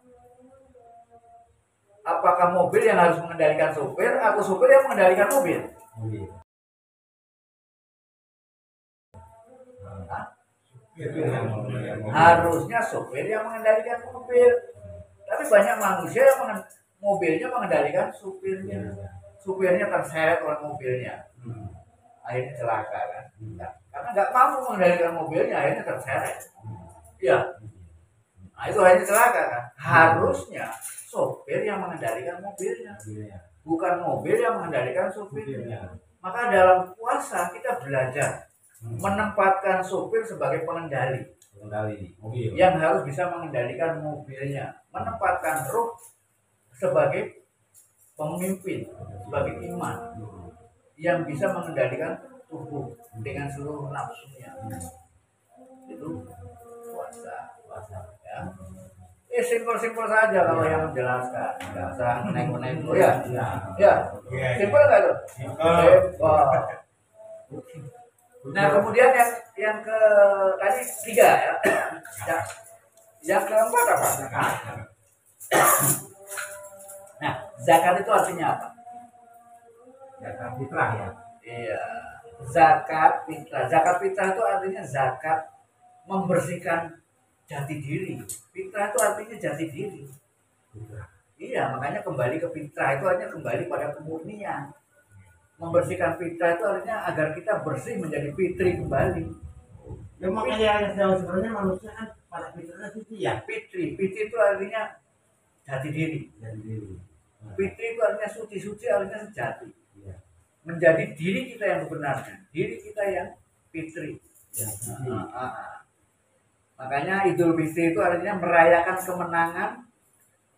Apakah mobil yang harus mengendalikan supir atau supir yang mengendalikan mobil? Harusnya supir yang mengendalikan mobil. Tapi banyak manusia yang mobilnya mengendalikan supirnya. Supirnya terseret oleh mobilnya. Akhirnya celaka kan? Karena nggak mampu mengendalikan mobilnya, akhirnya terseret. Iya. Nah itu akhirnya celaka kan? Harusnya sopir yang mengendalikan mobilnya, bukan mobil yang mengendalikan supirnya. Maka dalam puasa kita belajar menempatkan sopir sebagai pengendali mobil, yang harus bisa mengendalikan mobilnya, menempatkan ruh sebagai pemimpin, sebagai imam yang bisa mengendalikan tubuh dengan seluruh nafsunya. Itu puasa ya. Simpel-simpel saja kalau yang menjelaskan, nggak usah naik-naik dulu ya. Simpel nggak tuh? Nah kemudian yang ke tadi 3 ya. Yang keempat apa? Nah zakat itu artinya apa? Zakat fitrah ya. Iya. Zakat fitrah. Zakat fitrah itu artinya zakat membersihkan jati diri. Fitrah itu artinya jati diri. Iya, makanya kembali ke fitrah itu artinya kembali pada kemurnian. Membersihkan fitrah itu artinya agar kita bersih menjadi fitri kembali. Ya makanya sebenarnya manusia kan pada fitrahnya suci ya. Fitri itu artinya jati diri. Jadi diri. Fitri itu artinya suci artinya sejati. Iya. Menjadi diri kita yang sebenarnya, diri kita yang fitri. Ya, suci. Makanya Idul Fitri itu artinya merayakan kemenangan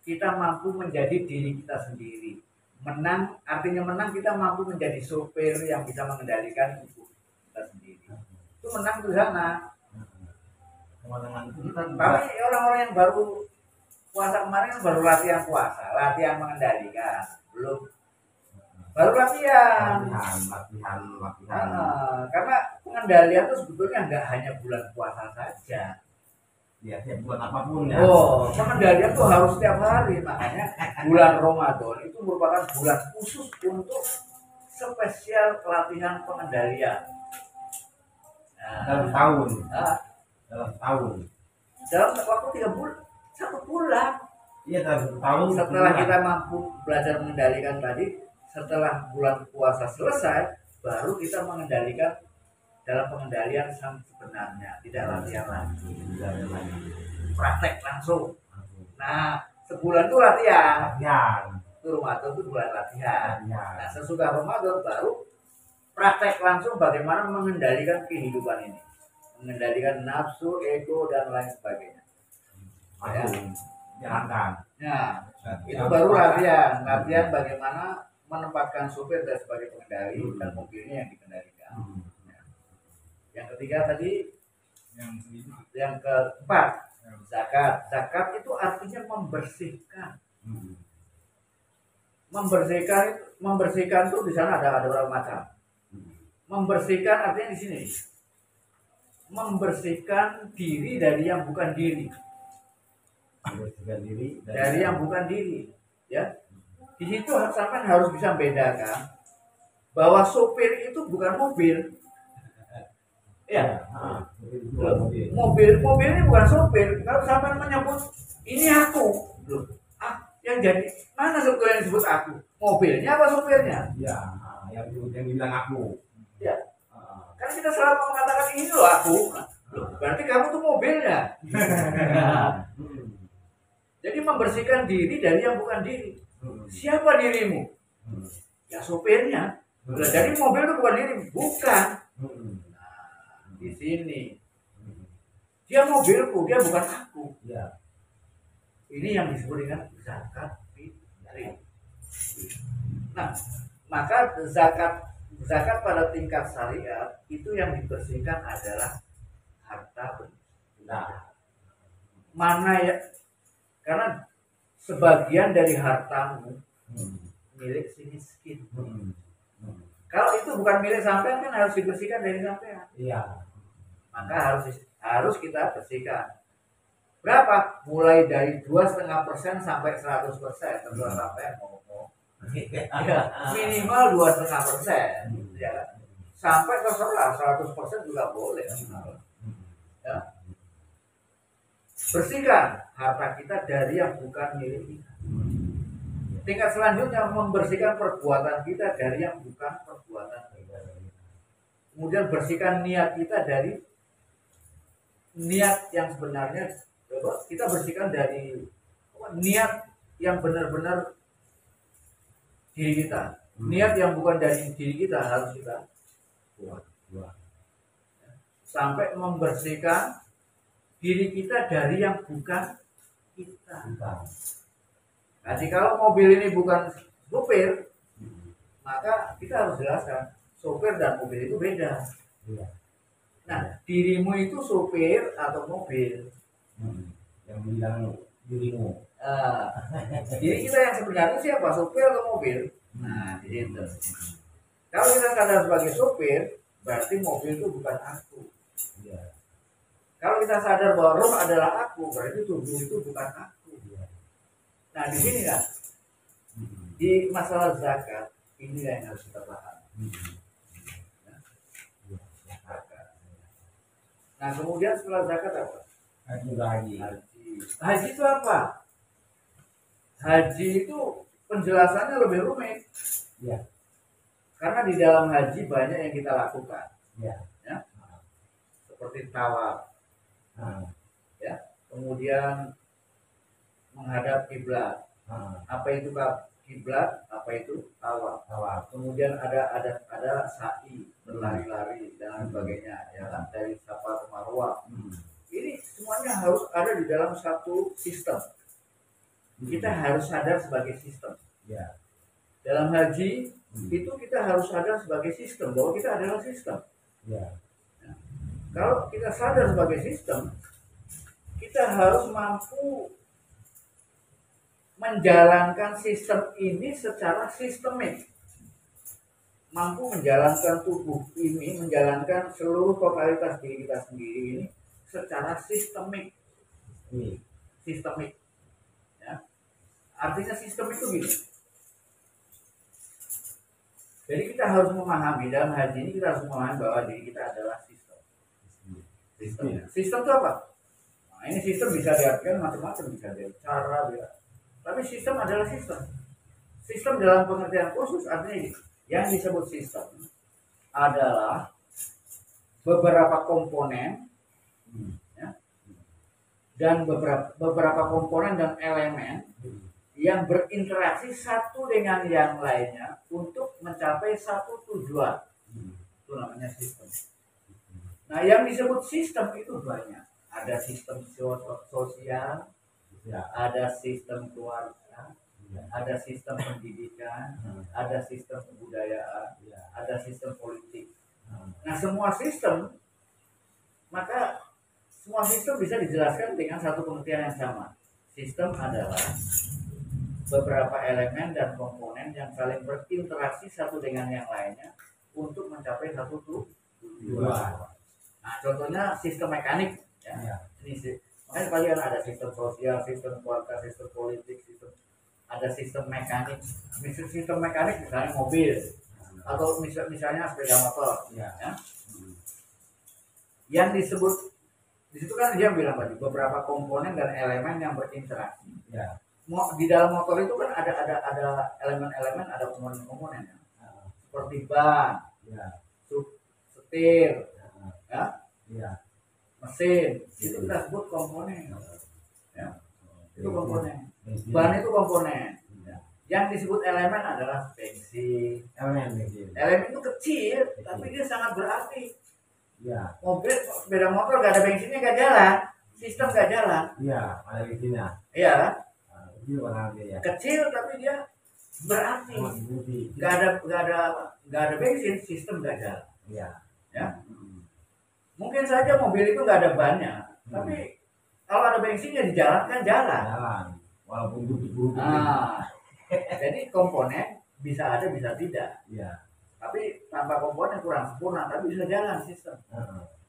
kita mampu menjadi diri kita sendiri. Menang artinya menang, kita mampu menjadi sopir yang bisa mengendalikan tubuh kita sendiri. Itu menang di sana. Kemenangan itu kita Tapi orang-orang yang baru puasa kemarin kan baru latihan puasa, latihan mengendalikan, belum baru latihan. latihan. Karena pengendalian itu sebetulnya nggak hanya bulan puasa saja. Ya, tiap bulan apapun ya. Oh, pengendalian itu harus setiap hari. Makanya bulan Ramadan itu merupakan bulan khusus untuk spesial latihan pengendalian. Dalam tahun. Nah, Dalam tahun. dalam waktu 3 bulan, 1 bulan. Iya, dalam tahun. Setelah kita mampu belajar mengendalikan tadi, setelah bulan puasa selesai, baru kita mengendalikan dalam pengendalian yang sebenarnya, tidak latihan lagi, praktek langsung. Nah, sebulan itu latihan. Itu Ramadan itu bulan latihan. Nah, sesudah Ramadan baru praktek langsung bagaimana mengendalikan kehidupan ini, mengendalikan nafsu, ego dan lain sebagainya. Ya. Jalankan. Nah, itu baru latihan bagaimana menempatkan supir dan sebagai pengendali dan mobilnya yang dikendalikan. Yang ketiga tadi, yang keempat, zakat. Zakat itu artinya membersihkan. Membersihkan itu di sana ada berapa macam. Membersihkan artinya di sini, membersihkan diri dari yang bukan diri. Membersihkan diri Dari yang bukan diri, ya. Di situ sampai harus bisa membedakan bahwa sopir itu bukan mobil. Ya, mobil ini bukan sopir. Kalau sampai menyebut ini aku, loh, yang jadi mana sebetulnya yang disebut aku? Mobilnya apa sopirnya? Ya, yang dibilang aku. Ya, kan kita selalu mengatakan ini loh aku. Loh, berarti kamu tuh mobilnya. Jadi membersihkan diri dari yang bukan diri. Siapa dirimu? Ya sopirnya. Jadi mobil itu bukan diri, bukan. Di sini dia mobilku, dia bukan aku. Ya. Ini yang disebut dengan zakat fitri. Nah, maka zakat pada tingkat syariat itu yang dibersihkan adalah harta benda. Mana ya? Karena sebagian dari hartamu milik si miskin. Kalau itu bukan milik sampean kan harus dibersihkan dari sampean. Iya. Maka harus kita bersihkan. Berapa? Mulai dari 2,5% sampai 100%. Terus sampai mau ya, minimal 2,5%. Ya. Sampai terserah 100% juga boleh. Ya. Bersihkan harta kita dari yang bukan milik kita. Tingkat selanjutnya membersihkan perbuatan kita dari yang bukan perbuatan kita. Kemudian bersihkan niat kita dari niat yang sebenarnya. Kita bersihkan dari niat yang benar-benar diri kita. Niat yang bukan dari diri kita harus kita buat. Sampai membersihkan diri kita dari yang bukan kita. Jadi kalau mobil ini bukan sopir, maka kita harus jelaskan sopir dan mobil itu beda. Nah, dirimu itu sopir atau mobil? Yang bilang dirimu. Diri kita yang sebenarnya siapa? Sopir atau mobil? Nah, gitu. Kalau kita sadar sebagai sopir, berarti mobil itu bukan aku. Kalau kita sadar bahwa roh adalah aku, berarti tubuh itu bukan aku. Nah, di sini kan, di masalah zakat, ini yang harus kita pahami. Nah, kemudian setelah zakat apa? Haji. Haji itu apa? Haji itu penjelasannya lebih rumit. Ya. Karena di dalam haji banyak yang kita lakukan. Ya. Seperti seperti tawaf, Nah, ya. Kemudian menghadap kiblat. Apa itu kiblat? Apa itu tawaf? tawaf. Kemudian ada sa'i, berlari-lari dan sebagainya, ya kan, dari Safa ke Marwah. Ini semuanya harus ada di dalam satu sistem. Kita harus sadar sebagai sistem. Ya. Dalam haji itu kita harus sadar sebagai sistem, bahwa kita adalah sistem. Ya. Kalau kita sadar sebagai sistem, kita harus mampu menjalankan sistem ini secara sistemik. Mampu menjalankan tubuh ini, menjalankan seluruh totalitas diri kita sendiri ini secara sistemik. Sistemik. Ya. Artinya sistem itu gini. Jadi kita harus memahami, dalam haji ini kita harus memahami bahwa diri kita adalah sistem. Sistem itu apa? Nah, ini sistem bisa diartikan macam-macam, bisa dari cara, tapi sistem adalah sistem. Sistem dalam pengertian khusus artinya ini. Yang disebut sistem adalah beberapa komponen, ya, dan beberapa komponen dan elemen yang berinteraksi satu dengan yang lainnya untuk mencapai satu tujuan. Itu namanya sistem. Nah, yang disebut sistem itu banyak. Ada sistem sosial, ada sistem keluarga, ada sistem pendidikan, ada sistem kebudayaan, ada sistem politik. Nah, semua sistem, maka semua sistem bisa dijelaskan dengan satu pengertian yang sama. Sistem adalah beberapa elemen dan komponen yang saling berinteraksi satu dengan yang lainnya untuk mencapai satu tujuan. Nah, contohnya sistem mekanik, ya. Ini makanya kalian ada sistem sosial, sistem keluarga, sistem politik, ada sistem mekanik. Sistem mekanik misalnya mobil atau misalnya sepeda motor, ya. Yang disebut di situ kan dia bilang tadi beberapa komponen dan elemen yang berinteraksi. Ya. Di dalam motor itu kan ada elemen-elemen, ada komponen-komponen, seperti ban, setir, mesin, itu kita sebut komponen, ya. Itu komponen. Ban itu komponen. Yang disebut elemen adalah bensin. Elemen itu kecil, tapi dia sangat berarti. Mobil, sepeda motor gak ada bensinnya gak jalan, sistem gak jalan. Ada bensinnya. Iya kan? Ya. Kecil tapi dia berarti. Gak ada bensin, sistem gak jalan. Ya. Mungkin saja mobil itu gak ada bannya, tapi kalau ada bensinnya dijalankan jalan. Walaupun buruk-buruk. Jadi komponen bisa ada bisa tidak. Ya. Tapi tanpa komponen kurang sempurna, tapi bisa jalan sistem.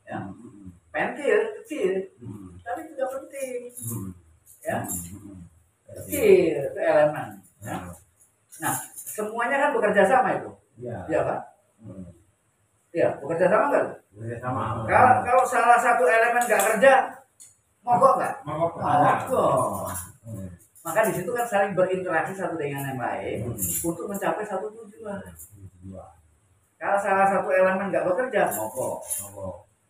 Ya. Pentil kecil, tapi juga penting. Ya. Kecil itu elemen. Ya. Nah, semuanya kan bekerja sama itu. Iya kan? Iya, bekerja sama kan? Bekerja sama. Kalau salah satu elemen nggak kerja, mogok nggak? Mogok. Maka di situ kan saling berinteraksi satu dengan yang lain untuk mencapai satu tujuan. Kalau salah satu elemen nggak bekerja, mogok.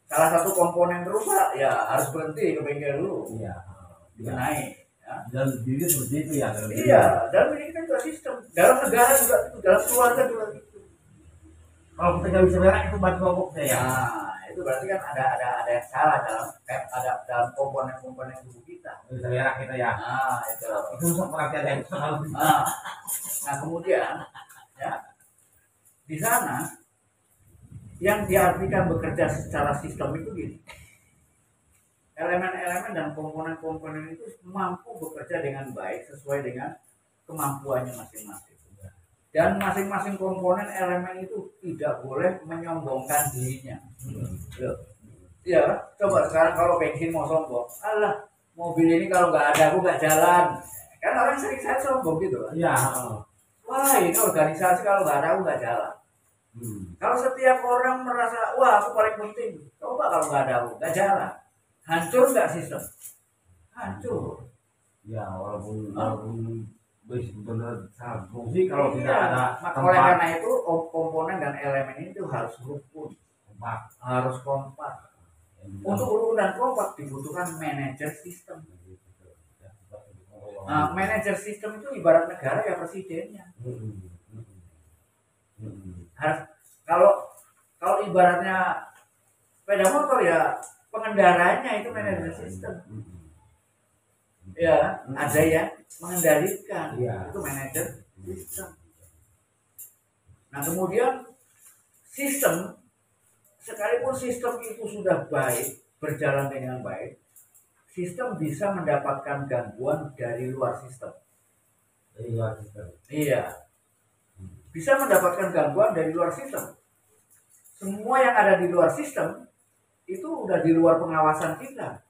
Salah satu komponen rusak, ya harus berhenti ke bengkel dulu. Dibenahi. Ya. Dan diri seperti itu ya. Iya, dalam ini kan juga sistem. Dalam negara juga itu, dalam keluarga juga gitu. Kalau kita nggak bisa berak itu batu bobok saya. Nah, itu berarti kan ada yang salah dalam komponen tubuh kita. Bisa berak kita ya. Nah, itu. Itu untuk perhatian yang harus. Nah, kemudian ya di sana yang diartikan bekerja secara sistem itu gini. Elemen-elemen dan komponen-komponen itu mampu bekerja dengan baik sesuai dengan kemampuannya masing-masing. Dan masing-masing komponen elemen itu tidak boleh menyombongkan dirinya. Ya, coba sekarang kalau bensin mau sombong, alah mobil ini kalau nggak ada aku nggak jalan. Kan orang sering saya sombong gitu kan. Iya. Wah ini organisasi kalau nggak ada aku nggak jalan. Kalau setiap orang merasa wah aku paling penting, coba kalau nggak ada aku nggak jalan. Hancur nggak sistem? Hancur. Ya walaupun benar sangat fungsi kalau tidak ada tempat. Oleh karena itu komponen dan elemen itu harus rukun, harus kompak. Untuk urunan kompak dibutuhkan manajer sistem. Nah, manajer sistem itu ibarat negara ya presidennya. Harus kalau ibaratnya sepeda motor ya pengendaranya itu manajer sistem. Ya, ada yang mengendalikan, itu manajer sistem. Nah, kemudian sistem, sekalipun sistem itu sudah baik, berjalan dengan baik, sistem bisa mendapatkan gangguan dari luar sistem. Iya, bisa mendapatkan gangguan dari luar sistem. Semua yang ada di luar sistem itu udah di luar pengawasan kita.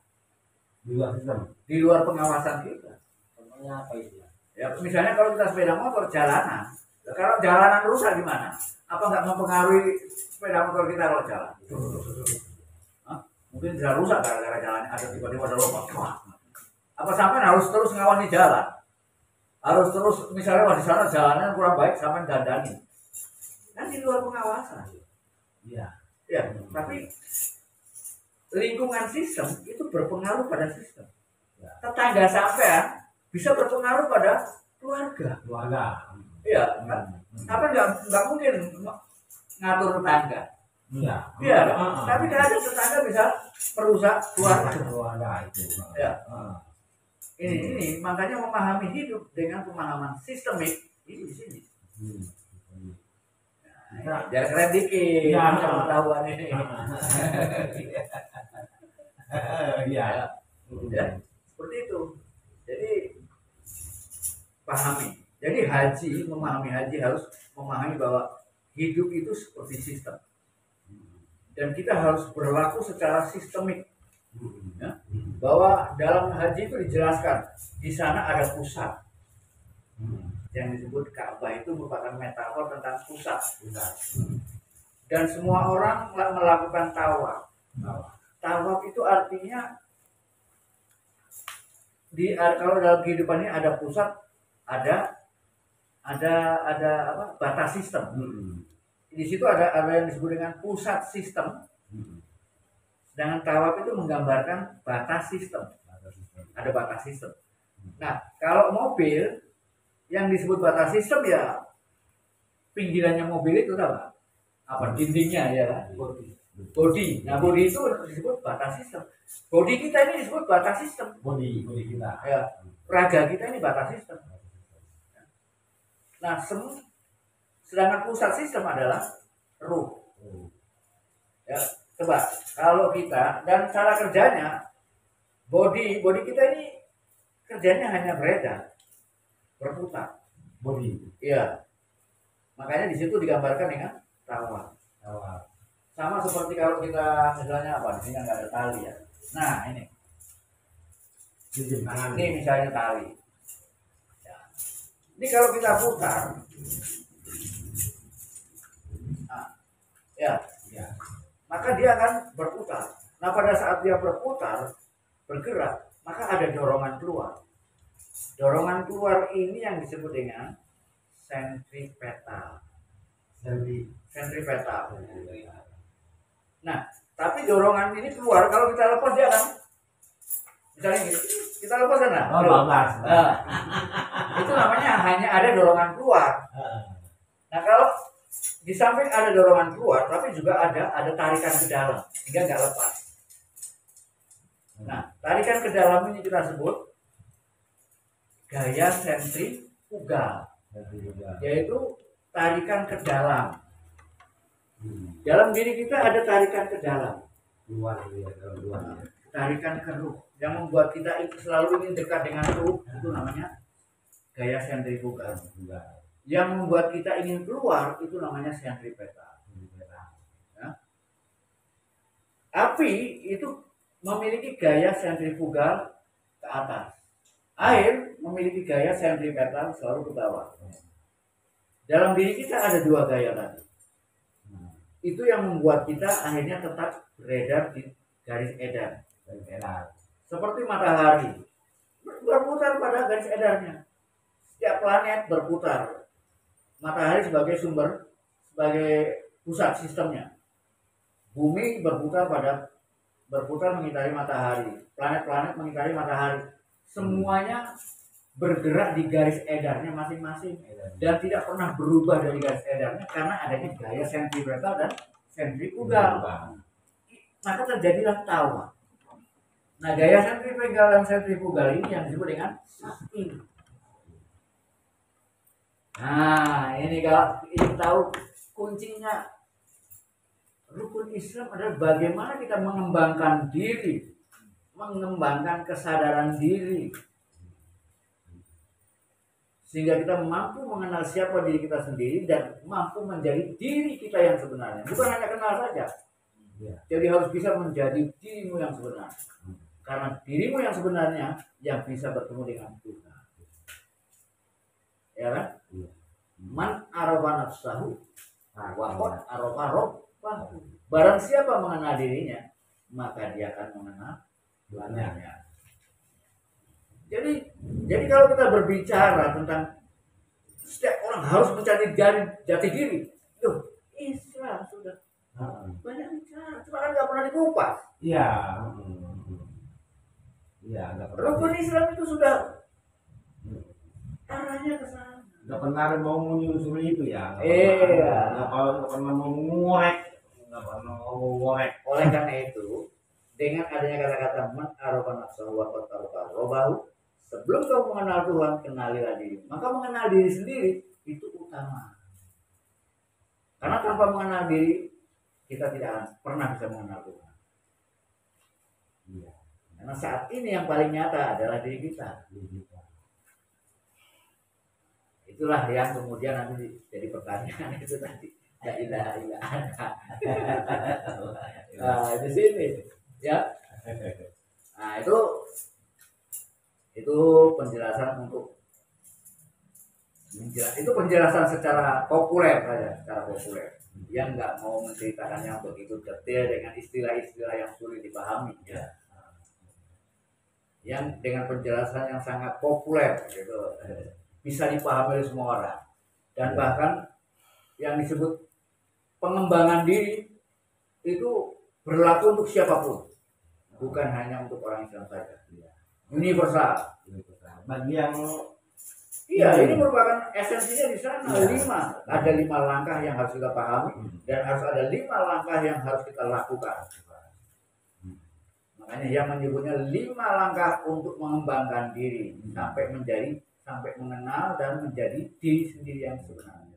Di luar pengawasan kita. Contohnya apa itu? Ya, misalnya kalau kita sepeda motor jalanan, kalau jalanan rusak gimana? Apa nggak mempengaruhi sepeda motor kita kalau jalan? Hah? Mungkin bisa rusak gara-gara jalannya ada tiba-tiba ada lubang. Apa sampai harus terus ngawani jalan? Harus terus misalnya di sana jalannya kurang baik sampai dandani. Kan di luar pengawasan. Iya. Ya, tapi lingkungan sistem itu berpengaruh pada sistem. Tetangga sampean bisa berpengaruh pada keluarga. Iya, kan? Tapi nggak mungkin ngatur tetangga. Iya. Iya, tapi kadang tetangga bisa merusak keluarga. Itu. Ya. Ini makanya memahami hidup dengan pemahaman sistemik ini di sini. Nah, jangan keren dikit, ya, pengetahuan ini. Iya. Ya, seperti itu. Jadi pahami. Jadi memahami haji harus memahami bahwa hidup itu seperti sistem. Dan kita harus berlaku secara sistemik. Ya, bahwa dalam haji itu dijelaskan di sana ada pusat. Yang disebut Ka'bah itu merupakan metafor tentang pusat. Dan semua orang melakukan tawaf. Tawaf itu artinya kalau dalam kehidupan ini ada pusat, ada apa? Batas sistem. Di situ ada yang disebut dengan pusat sistem. Sedangkan tawaf itu menggambarkan batas sistem. Ada batas sistem. Nah, kalau mobil yang disebut batas sistem ya pinggirannya mobil itu apa? Dindingnya ya kan? Bodi. Nah, bodi itu disebut batas sistem. Bodi kita ini disebut batas sistem. Bodi kita. Ya, raga kita ini batas sistem. Nah, sedangkan pusat sistem adalah ruh. Ya, coba kalau kita dan cara kerjanya bodi kita ini kerjanya hanya beredar, berputar. Bodi. Iya. Makanya di situ digambarkan dengan tawaf. Sama seperti kalau kita misalnya apa? Di sini nggak ada tali ya. Nah ini. Ini misalnya tali. Ya. Ini kalau kita putar, nah, ya, maka dia akan berputar. Nah pada saat dia bergerak, maka ada dorongan keluar. Dorongan keluar ini yang disebut dengan sentripetal. Sentripetal. Nah, tapi dorongan ini keluar kalau kita lepas dia kan, misalnya gini, kita lepas kan? Nah, itu namanya hanya ada dorongan keluar. Nah, kalau di samping ada dorongan keluar, tapi juga ada tarikan ke dalam, sehingga nggak lepas. Nah, tarikan ke dalam ini kita sebut gaya sentrifugal, yaitu tarikan ke dalam. Dalam diri kita ada tarikan ke dalam, tarikan ke ruh, yang membuat kita itu selalu ingin dekat dengan ruh, itu namanya gaya sentrifugal. Yang membuat kita ingin keluar itu namanya sentripetal. Ya. Api itu memiliki gaya sentrifugal ke atas. Air memiliki gaya sentripetal selalu ke bawah. Dalam diri kita ada dua gaya tadi. Itu yang membuat kita akhirnya tetap beredar di garis edar. Seperti matahari berputar pada garis edarnya. Setiap planet berputar. Matahari sebagai sebagai pusat sistemnya. Bumi berputar pada berputar mengitari matahari, planet-planet mengitari matahari, semuanya bergerak di garis edarnya masing-masing dan tidak pernah berubah dari garis edarnya karena adanya gaya sentripetal dan sentrifugal. Maka terjadilah tawa. Nah, gaya sentripetal dan sentrifugal ini yang disebut dengan sakti. Nah, ini kalau ingin tahu kuncinya rukun Islam adalah bagaimana kita mengembangkan diri, mengembangkan kesadaran diri, sehingga kita mampu mengenal siapa diri kita sendiri dan mampu menjadi diri kita yang sebenarnya. Bukan hanya kenal saja. Jadi harus bisa menjadi dirimu yang sebenarnya. Karena dirimu yang sebenarnya yang bisa bertemu dengan Tuhan. Ya kan? Man arafa nafsahu wa qad arafa rabbahu. Barang siapa mengenal dirinya, maka dia akan mengenal Tuhannya. Jadi kalau kita berbicara tentang setiap orang harus mencari jati diri, Islam sudah banyak bicara, cuma kan nggak pernah dikupas. Iya. Iya, nggak pernah. Rukun Islam itu sudah arahnya ke sana. Nggak pernah mau menyusuri itu ya. Iya. Nggak pernah mau ngorek. Nggak pernah mau ngorek. Oleh karena itu, dengan adanya kata-kata man arafa nafsahu wa qad arafa rabbahu, sebelum kamu mengenal Tuhan, kenalilah diri. Maka mengenal diri sendiri itu utama. Karena tanpa mengenal diri, kita tidak akan pernah bisa mengenal Tuhan. Iya. Karena saat ini yang paling nyata adalah diri kita. Itulah yang kemudian nanti jadi pertanyaan itu tadi. La ilaha illa anta. Nah, di sini ya. Nah, itu penjelasan untuk itu penjelasan secara populer saja, secara populer. Yang nggak mau menceritakannya untuk itu detail dengan istilah-istilah yang sulit dipahami ya. Yang dengan penjelasan yang sangat populer gitu, bisa dipahami oleh semua orang. Dan bahkan yang disebut pengembangan diri itu berlaku untuk siapapun, bukan hanya untuk orang Islam saja, universal. Bagi yang Ini merupakan esensinya di sana. 5 ada 5 langkah yang harus kita pahami dan harus ada 5 langkah yang harus kita lakukan. Makanya yang menyebutnya 5 langkah untuk mengembangkan diri sampai mengenal dan menjadi diri sendiri yang sebenarnya.